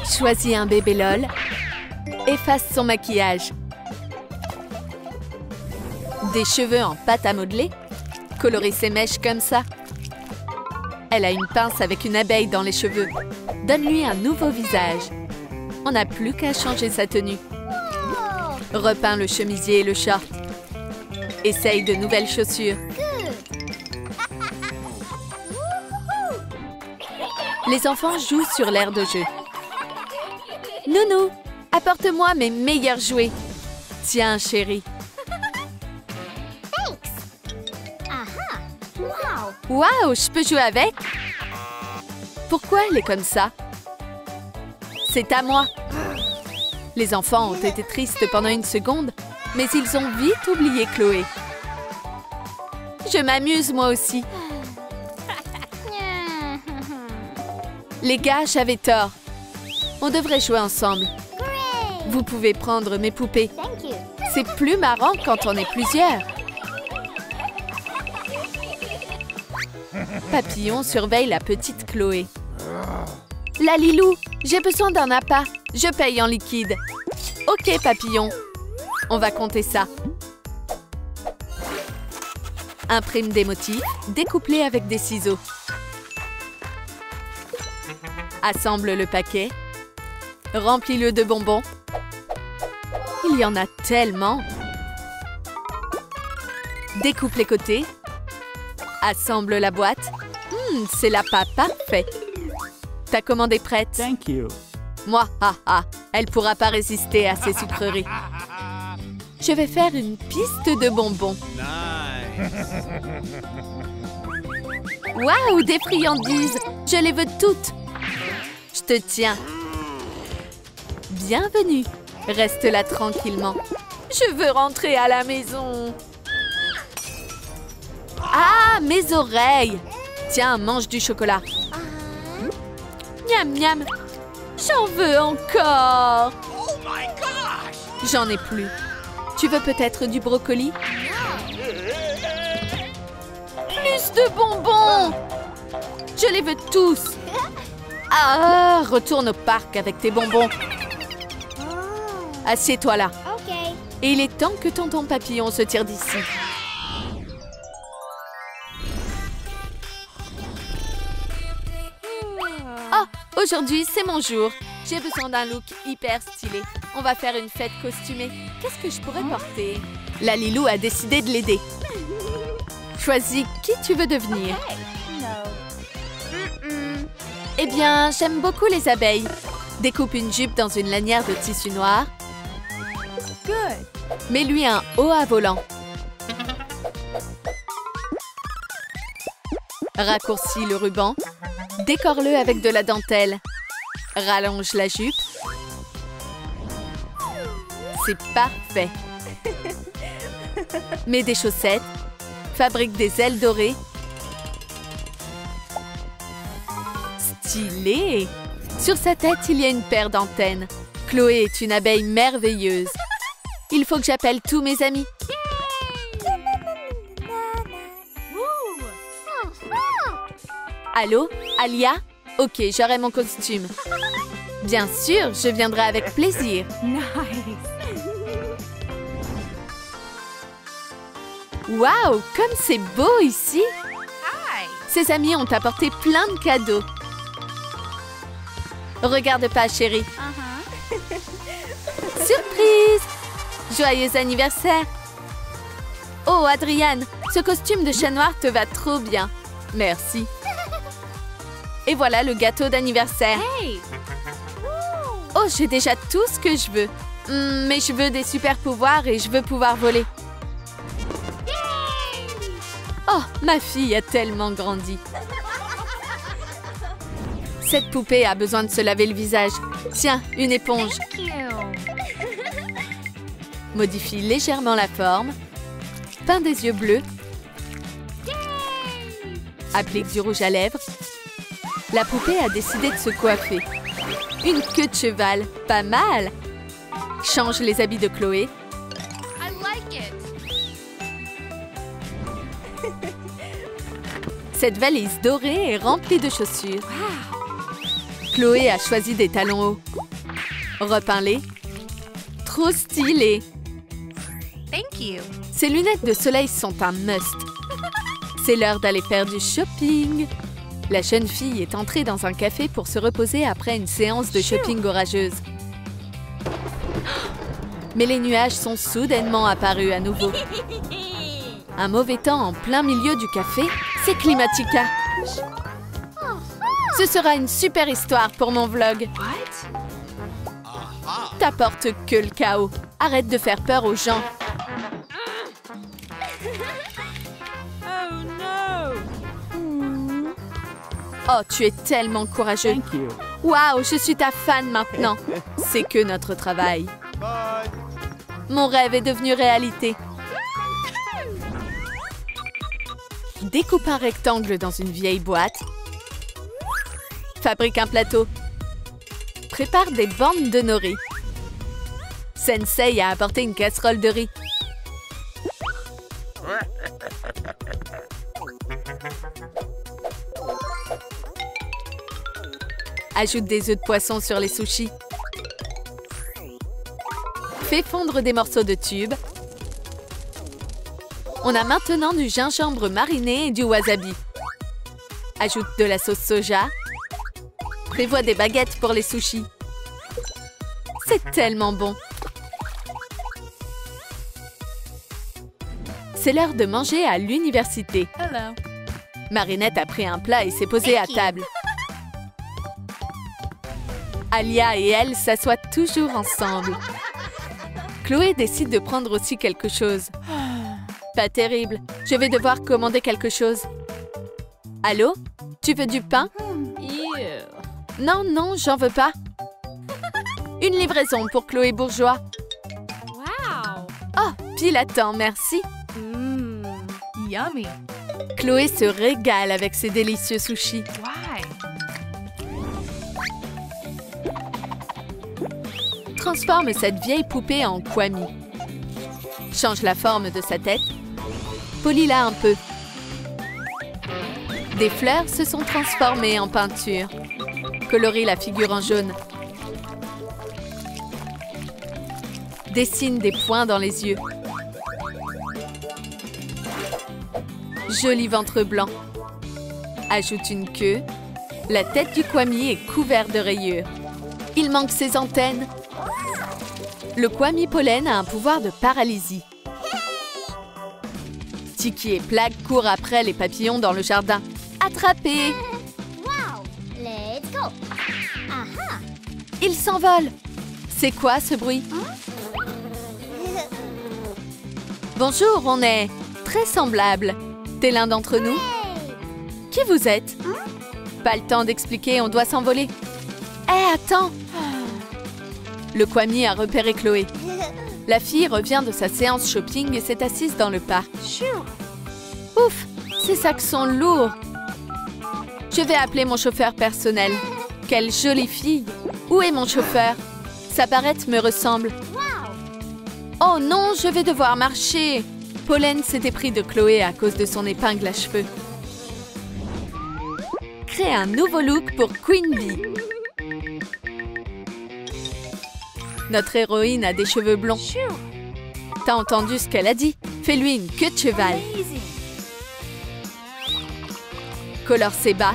Choisis un bébé LOL. Efface son maquillage. Des cheveux en pâte à modeler. Colorer ses mèches comme ça. Elle a une pince avec une abeille dans les cheveux. Donne-lui un nouveau visage. On n'a plus qu'à changer sa tenue. Repeins le chemisier et le short. Essaye de nouvelles chaussures. Les enfants jouent sur l'aire de jeu. Nounou, apporte-moi mes meilleurs jouets. Tiens, chérie. Waouh, je peux jouer avec? Pourquoi elle est comme ça? C'est à moi. Les enfants ont été tristes pendant une seconde, mais ils ont vite oublié Chloé. Je m'amuse moi aussi. Les gars, j'avais tort. On devrait jouer ensemble. Vous pouvez prendre mes poupées. C'est plus marrant quand on est plusieurs. Papillon surveille la petite Chloé. Lalilou, j'ai besoin d'un appât. Je paye en liquide. Ok, Papillon. On va compter ça. Imprime des motifs, découpe-les avec des ciseaux. Assemble le paquet. Remplis-le de bonbons. Il y en a tellement. Découpe les côtés. Assemble la boîte. C'est l'appât parfait. Ta commande est prête. Thank you. Moi, elle pourra pas résister à ces sucreries. Je vais faire une piste de bonbons. Waouh, des friandises. Je les veux toutes. Je te tiens. Bienvenue. Reste là tranquillement. Je veux rentrer à la maison. Ah, mes oreilles. Tiens, mange du chocolat. Miam, miam. J'en veux encore. J'en ai plus. Tu veux peut-être du brocoli? Plus de bonbons. Je les veux tous. Ah, retourne au parc avec tes bonbons. Assieds-toi là. Et il est temps que tonton Papillon se tire d'ici. Oh, aujourd'hui, c'est mon jour. J'ai besoin d'un look hyper stylé. On va faire une fête costumée. Qu'est-ce que je pourrais porter? Lalilou a décidé de l'aider. Choisis qui tu veux devenir. Eh bien, j'aime beaucoup les abeilles. Découpe une jupe dans une lanière de tissu noir. Mets-lui un haut à volant. Raccourcis le ruban. Décore-le avec de la dentelle. Rallonge la jupe. C'est parfait. Mets des chaussettes. Fabrique des ailes dorées. Stylé! Sur sa tête, il y a une paire d'antennes. Chloé est une abeille merveilleuse. Il faut que j'appelle tous mes amis. Allô? Alia? Ok, j'aurai mon costume. Bien sûr, je viendrai avec plaisir. Waouh, comme c'est beau ici! Ses amis ont apporté plein de cadeaux. Regarde pas, chérie. Surprise! Joyeux anniversaire! Oh, Adriane, ce costume de chat noir te va trop bien. Merci. Et voilà le gâteau d'anniversaire. Oh, j'ai déjà tout ce que je veux. Mais je veux des super pouvoirs et je veux pouvoir voler. Oh, ma fille a tellement grandi. Cette poupée a besoin de se laver le visage. Tiens, une éponge. Modifie légèrement la forme. Peins des yeux bleus. Applique du rouge à lèvres. La poupée a décidé de se coiffer. Une queue de cheval, pas mal. Change les habits de Chloé. Cette valise dorée est remplie de chaussures. Chloé a choisi des talons hauts. Repeins-les. Trop stylé. Thank you. Ces lunettes de soleil sont un must. C'est l'heure d'aller faire du shopping. La jeune fille est entrée dans un café pour se reposer après une séance de shopping orageuse. Mais les nuages sont soudainement apparus à nouveau. Un mauvais temps en plein milieu du café, c'est Climatica. Ce sera une super histoire pour mon vlog. T'apportes que le chaos. Arrête de faire peur aux gens. Oh, tu es tellement courageux. Waouh, je suis ta fan maintenant. C'est que notre travail. Mon rêve est devenu réalité. Découpe un rectangle dans une vieille boîte. Fabrique un plateau. Prépare des bandes de nori. Sensei a apporté une casserole de riz. Ajoute des œufs de poisson sur les sushis. Fais fondre des morceaux de tube. On a maintenant du gingembre mariné et du wasabi. Ajoute de la sauce soja. Prévois des baguettes pour les sushis. C'est tellement bon. C'est l'heure de manger à l'université. Hello. Marinette a pris un plat et s'est posée à table. Alia et elle s'assoient toujours ensemble. Chloé décide de prendre aussi quelque chose. Pas terrible. Je vais devoir commander quelque chose. Allô? Tu veux du pain? Non, non, j'en veux pas. Une livraison pour Chloé Bourgeois. Wow. Oh, pile à temps, merci. Yummy. Chloé se régale avec ses délicieux sushis. Why? Transforme cette vieille poupée en kwami. Change la forme de sa tête. Polis-la un peu. Des fleurs se sont transformées en peinture. Colorie la figure en jaune. Dessine des points dans les yeux. Joli ventre blanc. Ajoute une queue. La tête du kwami est couverte de rayures. Il manque ses antennes. Le kwami pollen a un pouvoir de paralysie. Tiki et Plague courent après les papillons dans le jardin. Attrapez! Wow! Let's go! Aha! Ils s'envolent! C'est quoi ce bruit? Bonjour, on est très semblables. T'es l'un d'entre nous? Qui vous êtes? Pas le temps d'expliquer, on doit s'envoler. Hé, attends! Le kwami a repéré Chloé. La fille revient de sa séance shopping et s'est assise dans le parc. Ouf! Ces sacs sont lourds! Je vais appeler mon chauffeur personnel. Quelle jolie fille! Où est mon chauffeur? Sa barrette me ressemble. Oh non, je vais devoir marcher! Pollen s'était pris de Chloé à cause de son épingle à cheveux. Crée un nouveau look pour Queen Bee. Notre héroïne a des cheveux blonds. T'as entendu ce qu'elle a dit? Fais-lui une queue de cheval. Colore ses bas.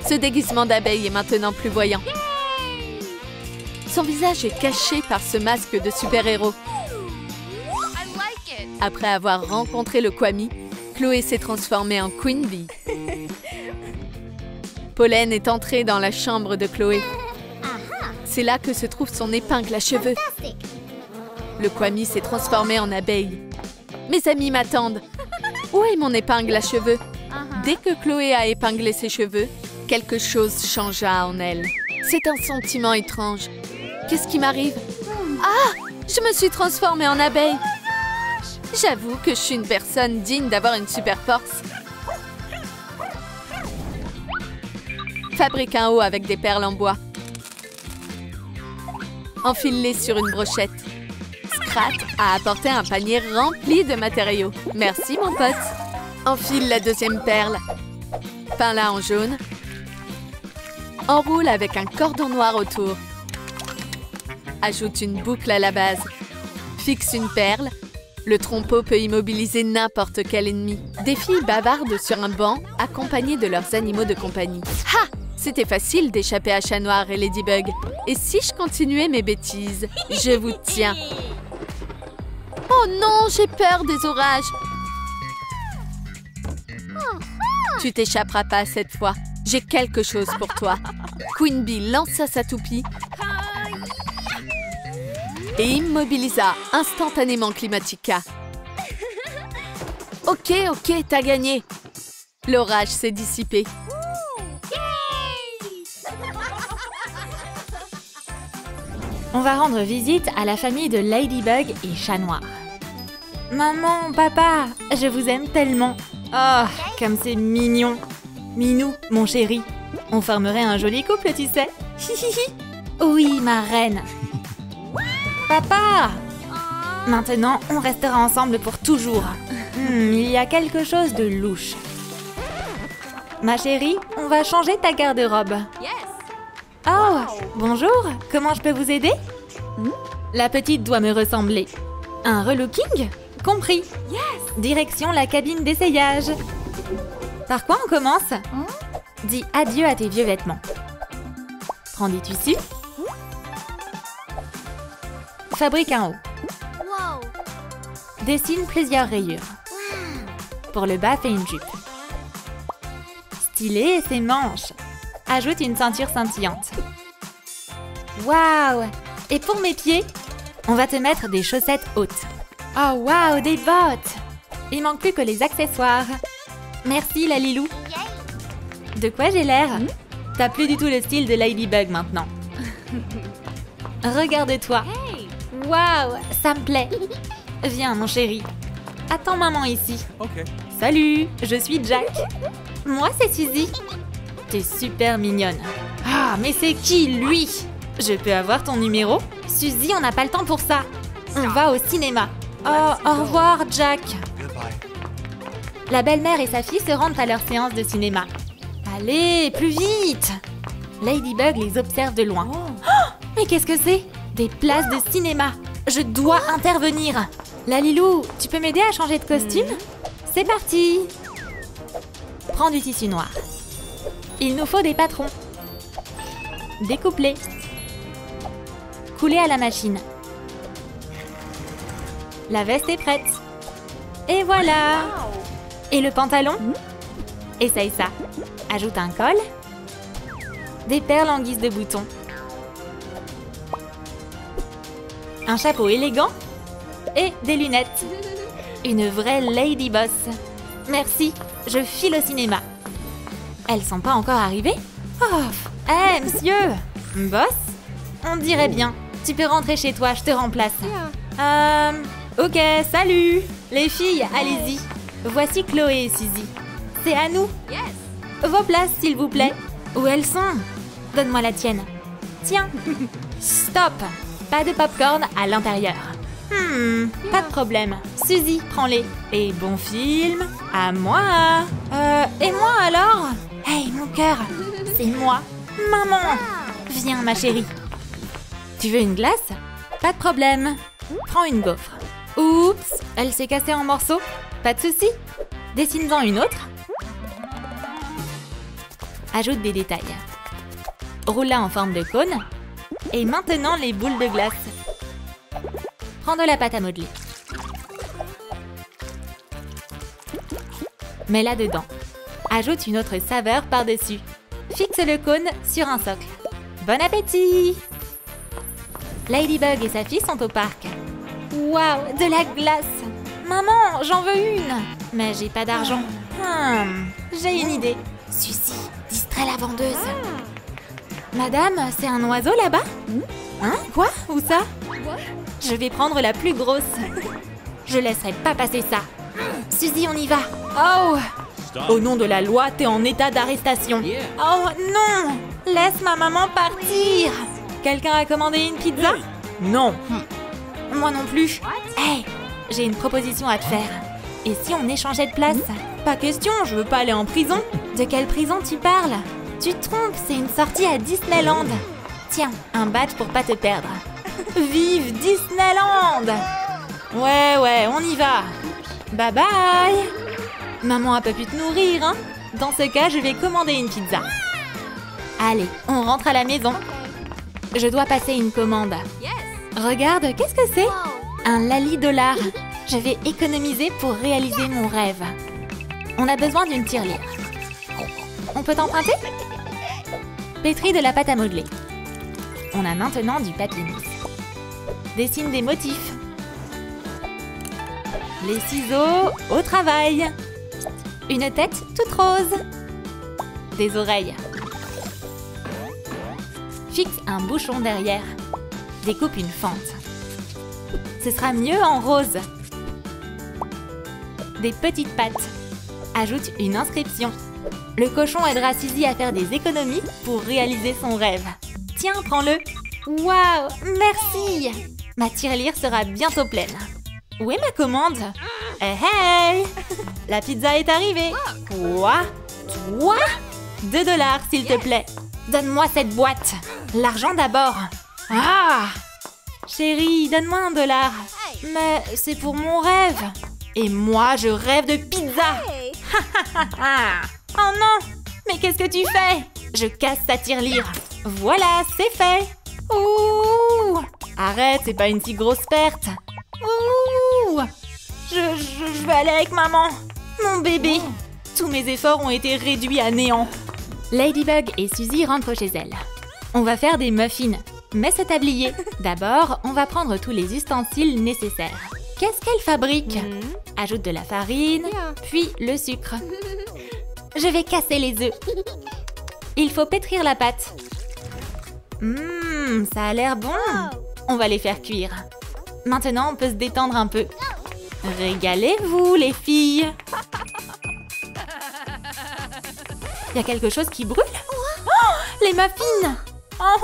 Ce déguisement d'abeille est maintenant plus voyant. Son visage est caché par ce masque de super-héros. Après avoir rencontré le kwami, Chloé s'est transformée en Queen Bee. Pollen est entrée dans la chambre de Chloé. C'est là que se trouve son épingle à cheveux. Le kwami s'est transformé en abeille. Mes amis m'attendent. Où est mon épingle à cheveux? Dès que Chloé a épinglé ses cheveux, quelque chose changea en elle. C'est un sentiment étrange. Qu'est-ce qui m'arrive? Ah! Je me suis transformée en abeille. J'avoue que je suis une personne digne d'avoir une super force. Fabrique un haut avec des perles en bois. Enfile-les sur une brochette. Scrat a apporté un panier rempli de matériaux. Merci, mon pote. Enfile la deuxième perle. Peins-la en jaune. Enroule avec un cordon noir autour. Ajoute une boucle à la base. Fixe une perle. Le trompeau peut immobiliser n'importe quel ennemi. Des filles bavardent sur un banc, accompagnées de leurs animaux de compagnie. Ha! C'était facile d'échapper à Chat Noir et Ladybug. Et si je continuais mes bêtises? Je vous tiens. Oh non, j'ai peur des orages. Tu t'échapperas pas cette fois. J'ai quelque chose pour toi. Queen Bee lança sa toupie et immobilisa instantanément Climatica. Ok, t'as gagné. L'orage s'est dissipé. On va rendre visite à la famille de Ladybug et Chat Noir. Maman, papa, je vous aime tellement. Oh, comme c'est mignon. Minou, mon chéri. On formerait un joli couple, tu sais. Hihihi. Oui, ma reine. Papa! Maintenant, on restera ensemble pour toujours. Il y a quelque chose de louche. Ma chérie, on va changer ta garde-robe. Oh, bonjour, comment je peux vous aider? La petite doit me ressembler. Un relooking? Compris. Direction la cabine d'essayage. Par quoi on commence? Dis adieu à tes vieux vêtements. Prends des tissus. Fabrique un haut. Wow. Dessine plusieurs rayures. Pour le bas, fais une jupe. Stylé ses manches. Ajoute une ceinture scintillante. Waouh! Et pour mes pieds, on va te mettre des chaussettes hautes. Oh waouh, des bottes! Il manque plus que les accessoires. Merci la Lilou. De quoi j'ai l'air? T'as plus du tout le style de Ladybug maintenant. Regarde-toi. Waouh, ça me plaît. Viens mon chéri. Attends maman ici. Salut, je suis Jack. Moi c'est Suzy. T'es super mignonne. Ah, mais c'est qui lui? Je peux avoir ton numéro? Suzy, on n'a pas le temps pour ça. On va au cinéma. Oh, au revoir Jack. La belle-mère et sa fille se rendent à leur séance de cinéma. Allez, plus vite! Ladybug les observe de loin. Oh, mais qu'est-ce que c'est? Des places de cinéma. Je dois intervenir. La Lilou, tu peux m'aider à changer de costume? C'est parti! Prends du tissu noir. Il nous faut des patrons. Découpe-les. Couler à la machine. La veste est prête. Et voilà! Et le pantalon? Essaye ça. Ajoute un col. Des perles en guise de bouton. Un chapeau élégant. Et des lunettes. Une vraie lady boss. Merci, je file au cinéma. Elles sont pas encore arrivées? Oh, hé, monsieur! Boss? On dirait bien. Tu peux rentrer chez toi, je te remplace. Ok, salut! Les filles, allez-y. Voici Chloé et Suzy. C'est à nous. Vos places, s'il vous plaît. Où elles sont? Donne-moi la tienne. Tiens. Stop! Pas de popcorn à l'intérieur. Pas de problème. Suzy, prends-les. Et bon film. À moi. Et moi alors? Hey, mon cœur. C'est moi. Maman. Viens, ma chérie. Tu veux une glace? Pas de problème. Prends une gaufre. Oups, elle s'est cassée en morceaux. Pas de souci. Dessine-en une autre. Ajoute des détails. Roule-la en forme de cône. Et maintenant les boules de glace. Prends de la pâte à modeler. Mets-la dedans. Ajoute une autre saveur par-dessus. Fixe le cône sur un socle. Bon appétit! Ladybug et sa fille sont au parc. Waouh, de la glace! Maman, j'en veux une! Mais j'ai pas d'argent. J'ai une idée. Suzy, distrais la vendeuse. Madame, c'est un oiseau là-bas? Hein? Quoi? Où ça? Je vais prendre la plus grosse. Je laisserai pas passer ça. Suzy, on y va. Oh! Au nom de la loi, t'es en état d'arrestation. Oh non! Laisse ma maman partir! Quelqu'un a commandé une pizza? Non. Moi non plus. Hey, j'ai une proposition à te faire. Et si on échangeait de place? Pas question, je veux pas aller en prison. De quelle prison tu parles? Tu te trompes, c'est une sortie à Disneyland. Tiens, un badge pour pas te perdre. Vive Disneyland! Ouais, on y va. Bye bye! Maman a pas pu te nourrir, hein? Dans ce cas, je vais commander une pizza. Allez, on rentre à la maison. Je dois passer une commande. Regarde, qu'est-ce que c'est? Un Lali-dollar. Je vais économiser pour réaliser mon rêve. On a besoin d'une tirelire. On peut t'emprunter? Pétris de la pâte à modeler. On a maintenant du papier mousse. Dessine des motifs. Les ciseaux au travail. Une tête toute rose. Des oreilles. Fixe un bouchon derrière. Découpe une fente. Ce sera mieux en rose. Des petites pattes. Ajoute une inscription. Le cochon aidera Suzy à faire des économies pour réaliser son rêve. Tiens, prends-le. Waouh, merci. Ma tirelire sera bientôt pleine. Où est ma commande? Hey! La pizza est arrivée. Quoi? Toi? 2 $, s'il te plaît. Donne-moi cette boîte. L'argent d'abord. Ah! Chérie, donne-moi $1. Mais c'est pour mon rêve. Et moi, je rêve de pizza. Oh non! Mais qu'est-ce que tu fais? Je casse ta tirelire. Voilà, c'est fait. Ouh! Arrête, c'est pas une si grosse perte. Ouh! Je vais aller avec maman. Mon bébé. Tous mes efforts ont été réduits à néant. Ladybug et Suzy rentrent chez elles. On va faire des muffins. Mets ce tablier. D'abord, on va prendre tous les ustensiles nécessaires. Qu'est-ce qu'elle fabrique? Ajoute de la farine, puis le sucre. Je vais casser les œufs. Il faut pétrir la pâte. Ça a l'air bon. On va les faire cuire. Maintenant, on peut se détendre un peu. Régalez-vous, les filles. Il y a quelque chose qui brûle? Oh, les muffins! Oh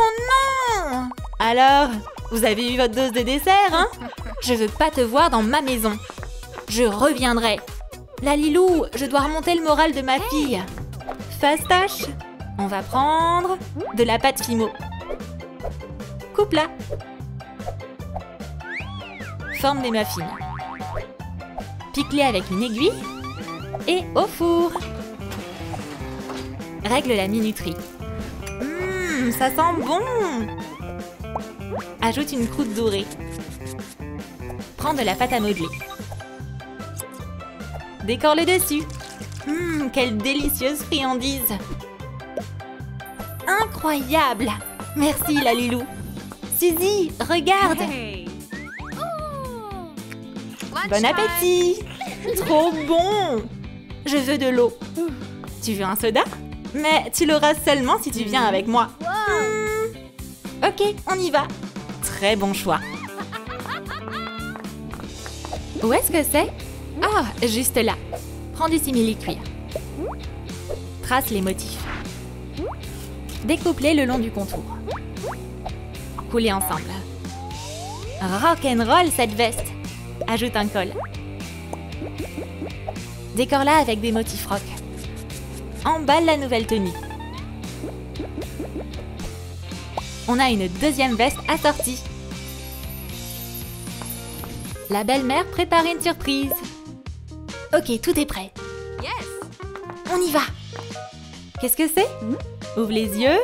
non! Alors, vous avez eu votre dose de dessert, hein? Je veux pas te voir dans ma maison. Je reviendrai. Lalilou, je dois remonter le moral de ma fille. Fastoche. On va prendre de la pâte Fimo. Coupe-la. Forme des muffins. Pique-les avec une aiguille et au four. Règle la minuterie. Ça sent bon. Ajoute une croûte dorée. Prends de la pâte à modeler. Décore le dessus. Quelle délicieuse friandise. Incroyable. Merci, Lalilou. Suzy, regarde. Bon appétit. Trop bon. Je veux de l'eau. Tu veux un soda? Mais tu l'auras seulement si tu viens avec moi. Ok, on y va. Très bon choix. Où est-ce que c'est? Ah, juste là. Prends du simili-cuir. Trace les motifs. Découpe-les le long du contour. Coulez ensemble. Rock'n'roll cette veste. Ajoute un col. Décore-la avec des motifs rock. Emballe la nouvelle tenue. On a une deuxième veste assortie. La belle-mère prépare une surprise. Ok, tout est prêt. On y va. Qu'est-ce que c'est? Ouvre les yeux.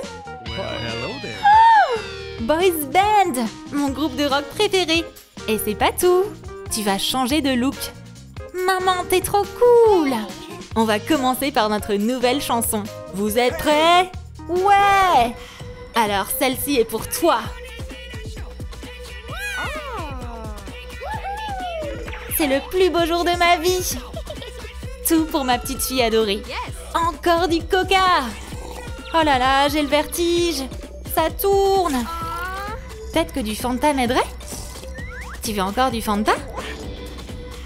Boys Band, mon groupe de rock préféré. Et c'est pas tout. Tu vas changer de look. Maman, t'es trop cool. On va commencer par notre nouvelle chanson. Vous êtes prêts? Ouais! Alors, celle-ci est pour toi. C'est le plus beau jour de ma vie. Tout pour ma petite fille adorée. Encore du coca. Oh là là, j'ai le vertige. Ça tourne. Peut-être que du Fanta m'aiderait? Tu veux encore du Fanta?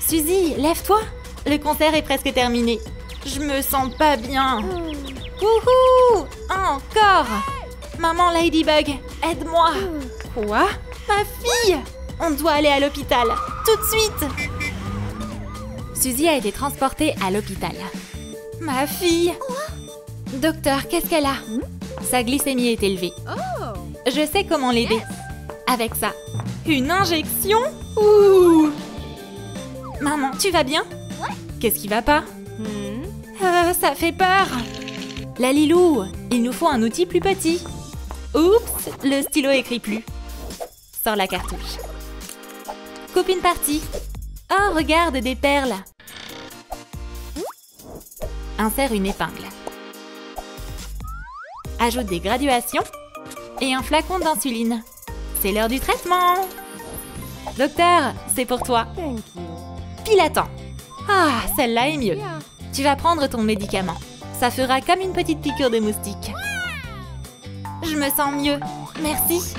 Suzy, lève-toi. Le concert est presque terminé. Je me sens pas bien. Wouhou! Encore! Maman Ladybug, aide-moi. Quoi? Ma fille! On doit aller à l'hôpital. Tout de suite! Suzy a été transportée à l'hôpital. Ma fille! Docteur, qu'est-ce qu'elle a? Sa glycémie est élevée. Oh. Je sais comment l'aider. Avec ça. Une injection? Ouh! Maman, tu vas bien? Qu'est-ce qui va pas? Ça fait peur. Lalilou, il nous faut un outil plus petit. Oups, le stylo écrit plus. Sors la cartouche. Coupe une partie. Oh, regarde, des perles. Insère une épingle. Ajoute des graduations et un flacon d'insuline. C'est l'heure du traitement. Docteur, c'est pour toi. Pile à temps. Ah, celle-là est mieux. Tu vas prendre ton médicament. Ça fera comme une petite piqûre de moustique. Je me sens mieux. Merci.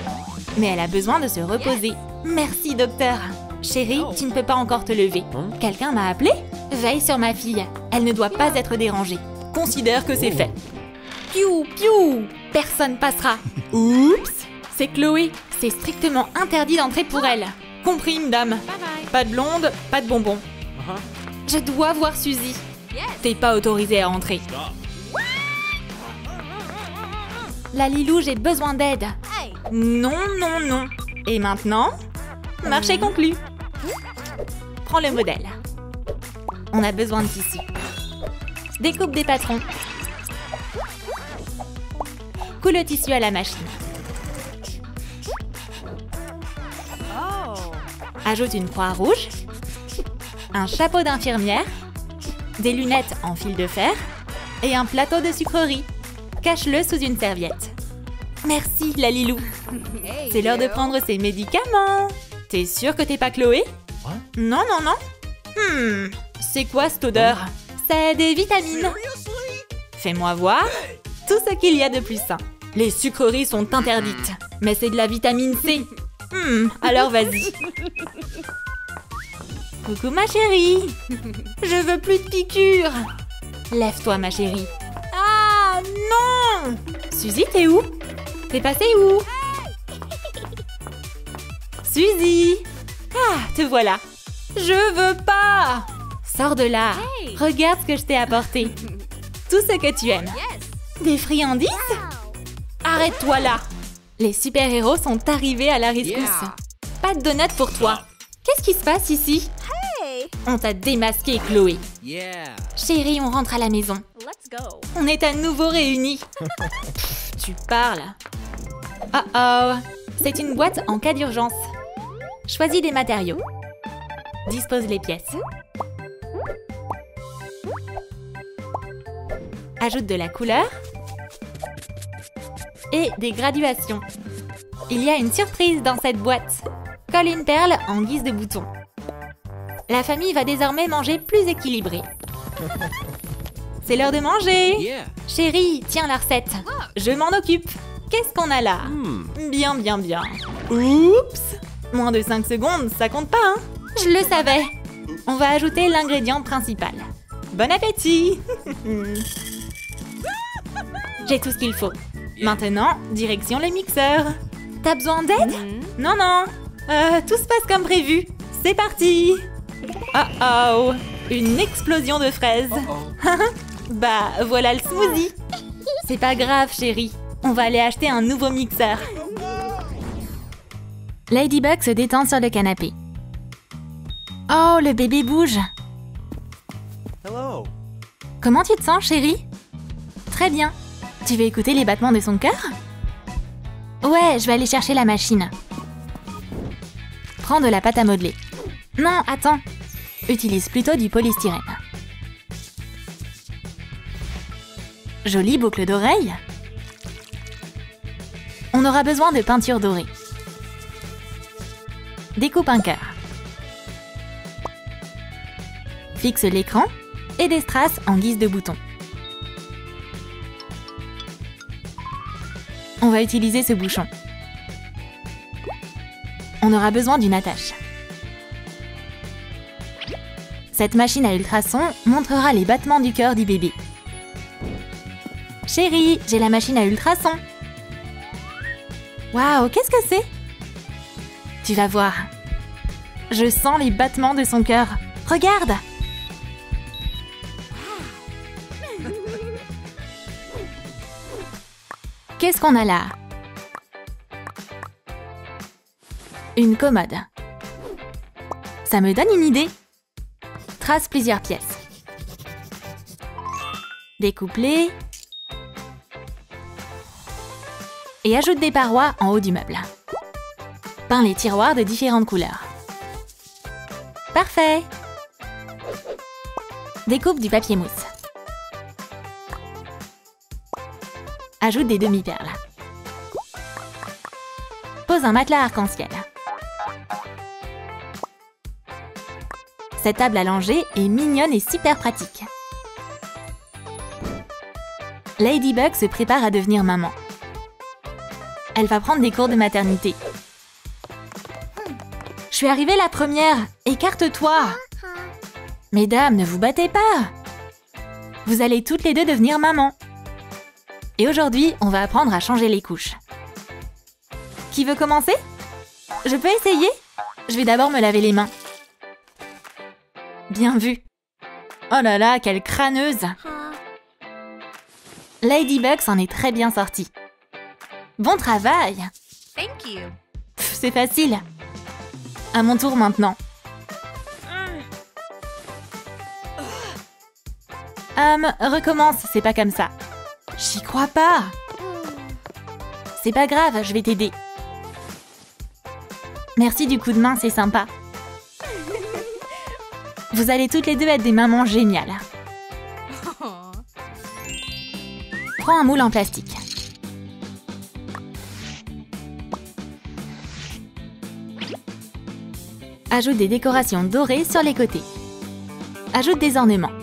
Mais elle a besoin de se reposer. Merci, docteur. Chérie, tu ne peux pas encore te lever. Quelqu'un m'a appelé? Veille sur ma fille. Elle ne doit pas être dérangée. Considère que c'est fait. Piou, piou. Personne passera. Oups. C'est Chloé. C'est strictement interdit d'entrer pour elle. Compris, madame. Bye bye. Pas de blonde, pas de bonbons. Je dois voir Suzy. Yes. T'es pas autorisée à entrer. Lalilou, j'ai besoin d'aide. Hey. Non, non, non. Et maintenant? Marché conclu. Prends le modèle. On a besoin de tissu. Découpe des patrons. Coule le tissu à la machine. Oh. Ajoute une croix rouge, un chapeau d'infirmière, des lunettes en fil de fer et un plateau de sucrerie. Cache-le sous une serviette. Merci, Lalilou. Hey, C'est l'heure de kiddo. prendre ses médicaments. T'es sûre que t'es pas Chloé? Non, non, non. C'est quoi cette odeur? C'est des vitamines. Fais-moi voir. Tout ce qu'il y a de plus sain. Les sucreries sont interdites, mais c'est de la vitamine C. Alors vas-y. Coucou ma chérie. Je veux plus de piqûres. Lève-toi ma chérie. Ah non! Suzy, t'es où? T'es passée où? Suzy! Ah, te voilà. Je veux pas! Sors de là. Hey. Regarde ce que je t'ai apporté. Tout ce que tu aimes. Yes. Des friandises? Arrête-toi là. Les super-héros sont arrivés à la rescousse. Yeah. Pas de donut pour toi. Qu'est-ce qui se passe ici? Hey. On t'a démasqué, Chloé. Yeah. Chérie, on rentre à la maison. Let's go. On est à nouveau réunis. Tu parles. Oh oh. C'est une boîte en cas d'urgence. Choisis des matériaux. Dispose les pièces. Ajoute de la couleur. Et des graduations. Il y a une surprise dans cette boîte. Colle une perle en guise de bouton. La famille va désormais manger plus équilibré. C'est l'heure de manger. Yeah. Chérie, tiens la recette. Je m'en occupe. Qu'est-ce qu'on a là? Bien, bien, bien. Oups! Moins de 5 secondes, ça compte pas, hein? Je le savais. On va ajouter l'ingrédient principal. Bon appétit! J'ai tout ce qu'il faut. Maintenant, direction les mixeurs. T'as besoin d'aide? Non, non. Tout se passe comme prévu. C'est parti! Oh oh! Une explosion de fraises. Bah, voilà le smoothie. C'est pas grave, chérie. On va aller acheter un nouveau mixeur. Ladybug se détend sur le canapé. Oh, le bébé bouge. Hello. Comment tu te sens, chérie? Très bien. Tu veux écouter les battements de son cœur? Ouais, je vais aller chercher la machine. Prends de la pâte à modeler. Non, attends. Utilise plutôt du polystyrène. Jolie boucle d'oreille. On aura besoin de peinture dorée. Découpe un cœur. Fixe l'écran et des strass en guise de bouton. On va utiliser ce bouchon. On aura besoin d'une attache. Cette machine à ultrasons montrera les battements du cœur du bébé. Chérie, j'ai la machine à ultrasons. Waouh, qu'est-ce que c'est? Tu vas voir. Je sens les battements de son cœur. Regarde! Qu'est-ce qu'on a là? Une commode. Ça me donne une idée. Trace plusieurs pièces. Découpe-les. Et ajoute des parois en haut du meuble. Peins les tiroirs de différentes couleurs. Parfait! Découpe du papier mousse. Ajoute des demi-perles. Pose un matelas arc-en-ciel. Cette table à langer est mignonne et super pratique. Ladybug se prépare à devenir maman. Elle va prendre des cours de maternité. Je suis arrivée la première. Écarte-toi. Mesdames, ne vous battez pas. Vous allez toutes les deux devenir maman. Et aujourd'hui, on va apprendre à changer les couches. Qui veut commencer? Je peux essayer? Je vais d'abord me laver les mains. Bien vu. Oh là là, quelle crâneuse. Ladybug s'en est très bien sortie. Bon travail. Thank you. C'est facile. À mon tour maintenant. Recommence, c'est pas comme ça. J'y crois pas. C'est pas grave, je vais t'aider. Merci du coup de main, c'est sympa. Vous allez toutes les deux être des mamans géniales. Prends un moule en plastique. Ajoute des décorations dorées sur les côtés. Ajoute des ornements.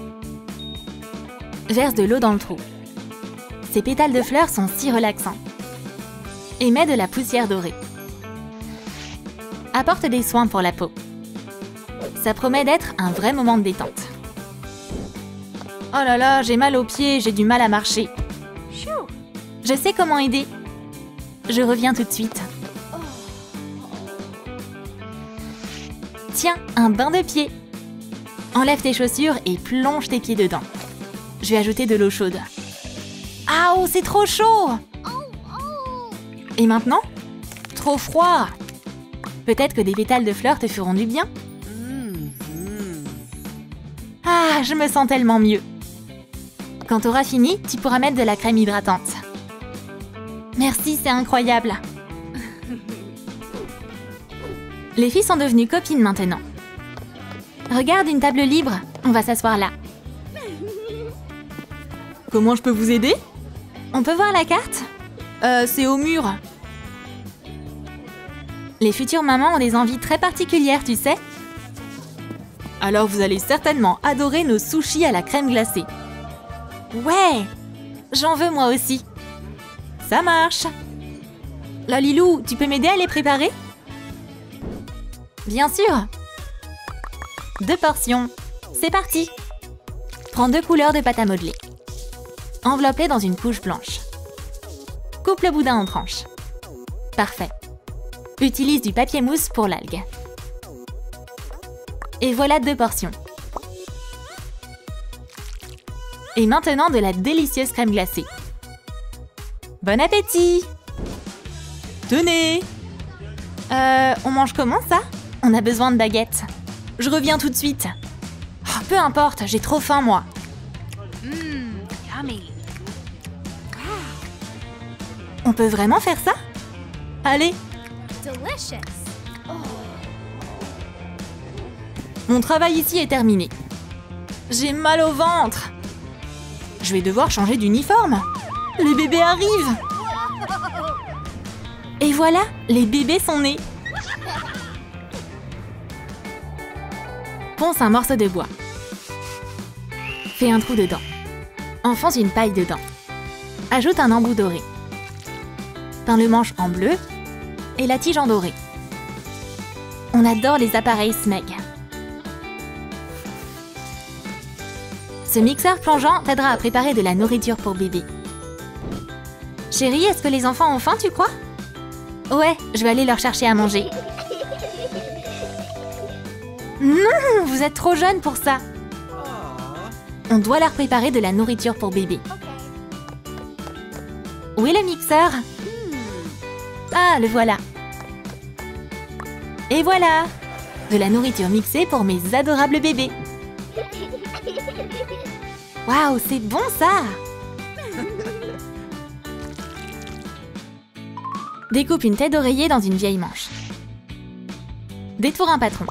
Verse de l'eau dans le trou. Ces pétales de fleurs sont si relaxants. Et mets de la poussière dorée. Apporte des soins pour la peau. Ça promet d'être un vrai moment de détente. Oh là là, j'ai mal aux pieds, j'ai du mal à marcher. Je sais comment aider. Je reviens tout de suite. Tiens, un bain de pied. Enlève tes chaussures et plonge tes pieds dedans. Je vais ajouter de l'eau chaude. Ah, oh, c'est trop chaud! Et maintenant? Trop froid! Peut-être que des pétales de fleurs te feront du bien. Ah, je me sens tellement mieux. Quand t'auras fini, tu pourras mettre de la crème hydratante. Merci, c'est incroyable. Les filles sont devenues copines maintenant. Regarde, une table libre. On va s'asseoir là. Comment je peux vous aider? On peut voir la carte? C'est au mur. Les futures mamans ont des envies très particulières, tu sais. Alors vous allez certainement adorer nos sushis à la crème glacée. Ouais! J'en veux moi aussi. Ça marche. Lalilou, tu peux m'aider à les préparer? Bien sûr. 2 portions. C'est parti. Prends 2 couleurs de pâte à modeler. Enveloppe-les dans une couche blanche. Coupe le boudin en tranches. Parfait. Utilise du papier mousse pour l'algue. Et voilà 2 portions. Et maintenant de la délicieuse crème glacée. Bon appétit! Tenez! On mange comment ça? On a besoin de baguettes. Je reviens tout de suite. Oh, peu importe, j'ai trop faim moi. Yummy. On peut vraiment faire ça? Allez, Delicious. mon travail ici est terminé. J'ai mal au ventre. Je vais devoir changer d'uniforme. Les bébés arrivent. Et voilà, les bébés sont nés. Ponce un morceau de bois. Fais un trou dedans. Enfonce une paille dedans. Ajoute un embout doré. Peins le manche en bleu et la tige en doré. On adore les appareils Smeg. Ce mixeur plongeant t'aidera à préparer de la nourriture pour bébé. Chérie, est-ce que les enfants ont faim, tu crois? Ouais, je vais aller leur chercher à manger. Non, vous êtes trop jeune pour ça. On doit leur préparer de la nourriture pour bébé. Où est le mixeur? Ah, le voilà. Et voilà! De la nourriture mixée pour mes adorables bébés. Waouh, c'est bon ça! Découpe une tête d'oreiller dans une vieille manche. Détourne un patron.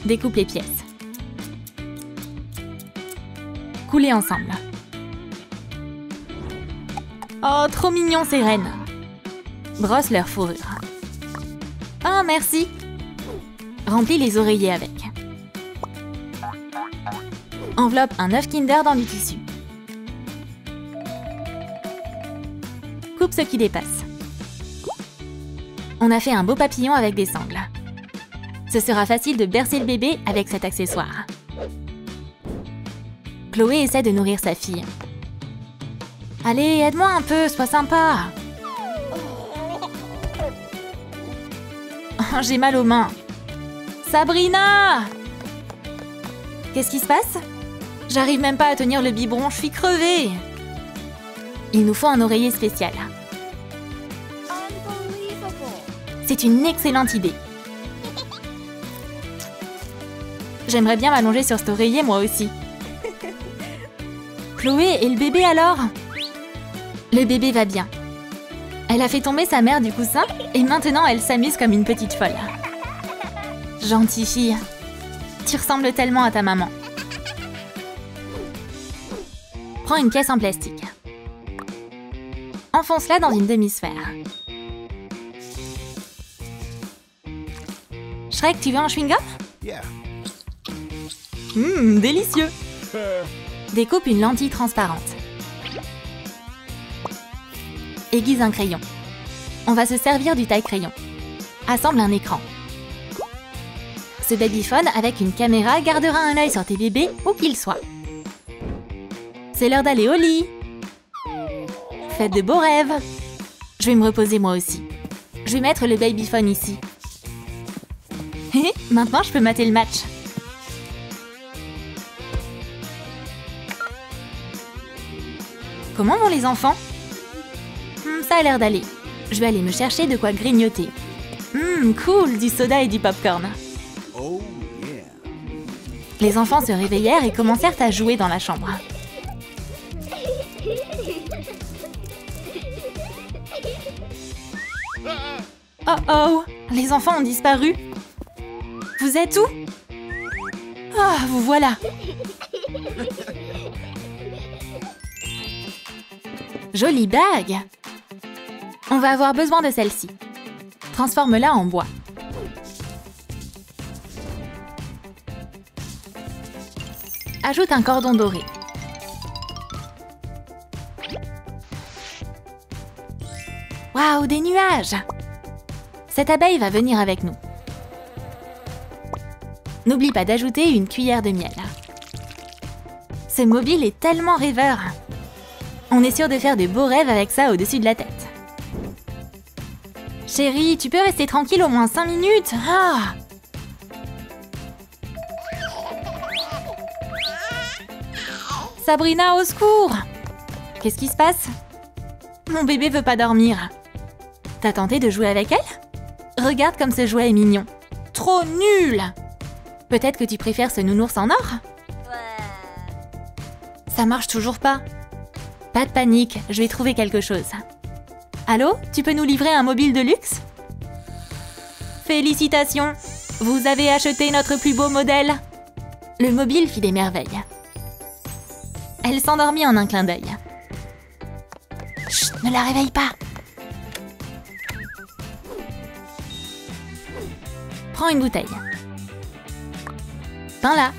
Découpe les pièces. Coulez ensemble. Oh, trop mignon ces rennes! Brosse leur fourrure. Oh, merci! Remplis les oreillers avec. Enveloppe un œuf Kinder dans du tissu. Coupe ce qui dépasse. On a fait un beau papillon avec des sangles. Ce sera facile de bercer le bébé avec cet accessoire. Chloé essaie de nourrir sa fille. Allez, aide-moi un peu, sois sympa. Oh, j'ai mal aux mains. Sabrina! Qu'est-ce qui se passe? J'arrive même pas à tenir le biberon, je suis crevée. Il nous faut un oreiller spécial. C'est une excellente idée. J'aimerais bien m'allonger sur cet oreiller moi aussi. Chloé, et le bébé alors? Le bébé va bien. Elle a fait tomber sa mère du coussin et maintenant elle s'amuse comme une petite folle. Gentille fille. Tu ressembles tellement à ta maman. Prends une pièce en plastique. Enfonce-la dans une demi-sphère. Shrek, tu veux un chewing-gum? Yeah. Délicieux! Découpe une lentille transparente. Aiguise un crayon. On va se servir du taille-crayon. Assemble un écran. Ce babyphone avec une caméra gardera un œil sur tes bébés où qu'ils soient. C'est l'heure d'aller au lit. Faites de beaux rêves. Je vais me reposer moi aussi. Je vais mettre le babyphone ici. Et maintenant je peux mater le match. Comment vont les enfants? Ça a l'air d'aller. Je vais aller me chercher de quoi grignoter. Cool, du soda et du popcorn. Oh, yeah. Les enfants se réveillèrent et commencèrent à jouer dans la chambre. Oh oh, les enfants ont disparu. Vous êtes où? Ah, vous voilà. Jolie bague. On va avoir besoin de celle-ci. Transforme-la en bois. Ajoute un cordon doré. Waouh, des nuages! Cette abeille va venir avec nous. N'oublie pas d'ajouter une cuillère de miel. Ce mobile est tellement rêveur. On est sûr de faire de beaux rêves avec ça au-dessus de la tête. Chérie, tu peux rester tranquille au moins 5 minutes? Ah! Sabrina, au secours! Qu'est-ce qui se passe? Mon bébé veut pas dormir. T'as tenté de jouer avec elle? Regarde comme ce jouet est mignon. Trop nul! Peut-être que tu préfères ce nounours en or? Ça marche toujours pas. Pas de panique, je vais trouver quelque chose. Allô? Tu peux nous livrer un mobile de luxe? Félicitations! Vous avez acheté notre plus beau modèle. Le mobile fit des merveilles. Elle s'endormit en un clin d'œil. Chut, ne la réveille pas! Prends une bouteille. Peins-la.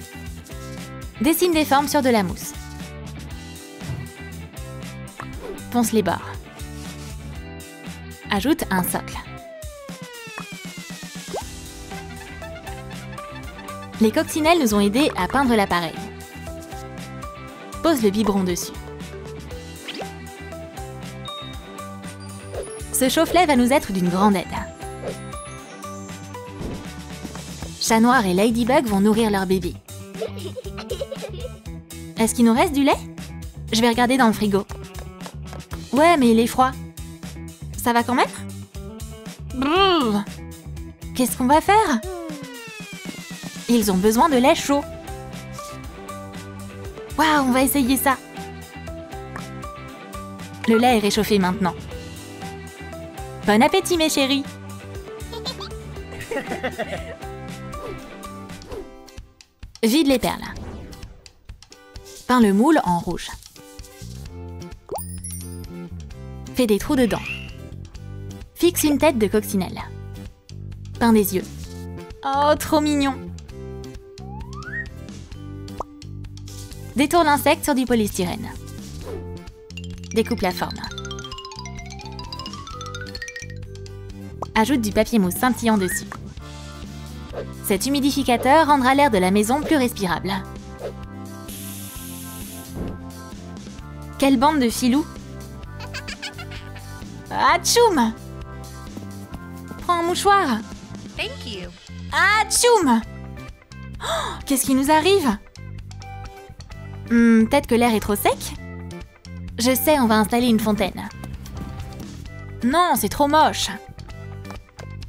Dessine des formes sur de la mousse. Ponce les bords. Ajoute un socle. Les coccinelles nous ont aidés à peindre l'appareil. Pose le biberon dessus. Ce chauffe-lait va nous être d'une grande aide. Chat Noir et Ladybug vont nourrir leur bébé. Est-ce qu'il nous reste du lait? Je vais regarder dans le frigo. Ouais, mais il est froid. Ça va quand même? Brrr. Qu'est-ce qu'on va faire? Ils ont besoin de lait chaud. Waouh, on va essayer ça. Le lait est réchauffé maintenant. Bon appétit, mes chéris. Vide les perles. Peins le moule en rouge. Fais des trous dedans. Fixe une tête de coccinelle. Peins des yeux. Oh, trop mignon. Détourne l'insecte sur du polystyrène. Découpe la forme. Ajoute du papier mousse scintillant dessus. Cet humidificateur rendra l'air de la maison plus respirable. Quelle bande de filous! Atchoum! Prends un mouchoir! Thank you. Atchoum! Oh, qu'est-ce qui nous arrive? Peut-être que l'air est trop sec? Je sais, on va installer une fontaine. Non, c'est trop moche.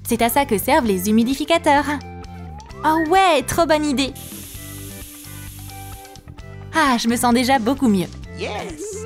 C'est à ça que servent les humidificateurs. Oh ouais, trop bonne idée. Ah, je me sens déjà beaucoup mieux. Yes.